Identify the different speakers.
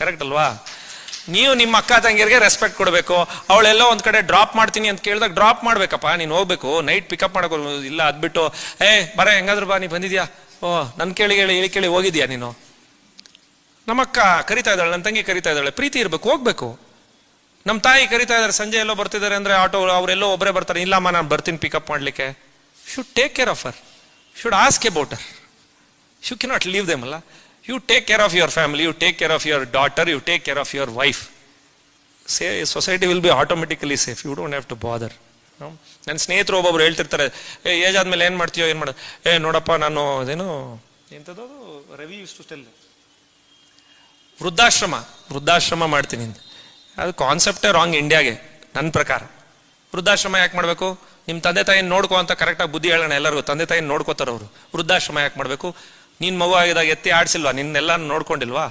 Speaker 1: Correct ಅಲ್ವಾ? ನೀವು ನಿಮ್ಮ ಅಕ್ಕ ತಂಗಿಯರಿಗೆ ರೆಸ್ಪೆಕ್ಟ್ ಕೊಡಬೇಕು. ಅವಳೆಲ್ಲೋ ಒಂದ್ ಕಡೆ ಡ್ರಾಪ್ ಮಾಡ್ತೀನಿ ಅಂತ ಕೇಳಿದಾಗ ಡ್ರಾಪ್ ಮಾಡ್ಬೇಕಪ್ಪ, ನೀನು ಹೋಗ್ಬೇಕು. ನೈಟ್ ಪಿಕಪ್ ಮಾಡಕ್ ಇಲ್ಲ, ಅದ್ಬಿಟ್ಟು ಬರ ಹೆಂಗಾದ್ರು ಬಾ, ನೀ ಬಂದಿದ್ಯಾ, ನನ್ ಕೇಳಿ ಕೇಳಿ ಹೋಗಿದ್ಯಾ ನೀನು? ನಮ್ಮಕ್ಕ ಕರಿತಾ ಇದ್ದಾಳೆ, ನನ್ನ ತಂಗಿ ಕರಿತಾ ಇದ್ದಾಳೆ, ಪ್ರೀತಿ ಇರ್ಬೇಕು, ಹೋಗ್ಬೇಕು. ನಮ್ಮ ತಾಯಿ ಕರಿತಾ ಇದಾರೆ, ಸಂಜೆ ಎಲ್ಲೋ ಬರ್ತಿದ್ದಾರೆ ಅಂದ್ರೆ ಆಟೋ ಅವರೆಲ್ಲೋ ಒಬ್ಬರೇ ಬರ್ತಾರೆ, ಇಲ್ಲಮ್ಮ ನಾನು ಬರ್ತೀನಿ ಪಿಕಪ್ ಮಾಡ್ಲಿಕ್ಕೆ. Should take care of her, should ask about her, you cannot leave them ಅಲ್ಲ. You take care of your family, you take care of your daughter, you take care of your wife. Say, society will be automatically safe. You don't have to bother. ನನ್ನ ಸ್ನೇಹಿತರು ಒಬ್ಬೊಬ್ರು ಹೇಳ್ತಿರ್ತಾರೆ, age ಆದ್ಮೇಲೆ ಏನ್ ಮಾಡ್ತೀಯೋ, ಏನ್ ಮಾಡ ನೋಡಪ್ಪ ನಾನು ಅದೇನು ಎಂಥದ್ದು ರವಿ ಇಷ್ಟೆಲ್ಲ ವೃದ್ಧಾಶ್ರಮ ಮಾಡ್ತೀನಿ ಅಂತ. ಅದು ಕಾನ್ಸೆಪ್ಟೇ ರಾಂಗ್ ಇಂಡಿಯಾಗೆ ನನ್ನ ಪ್ರಕಾರ. ವೃದ್ಧಾಶ್ರಮ ಯಾಕೆ ಮಾಡಬೇಕು? ನಿಮ್ಮ ತಂದೆ ತಾಯಿನ ನೋಡ್ಕೋ ಅಂತ ಕರೆಕ್ಟಾಗಿ ಬುದ್ಧಿ ಹೇಳೋಣ ಎಲ್ಲರಿಗೂ. ತಂದೆ ತಾಯಿನ ನೋಡ್ಕೋತಾರ ಅವರು. ವೃದ್ಧಾಶ್ರಮ ಯಾಕೆ ಮಾಡಬೇಕು? ನೀನ್ ಮಗು ಆಗಿದಾಗ ಎತ್ತಿ ಆಡ್ಸಿಲ್ವಾ? ನಿನ್ನೆಲ್ಲ ನೋಡ್ಕೊಂಡಿಲ್ವಾ?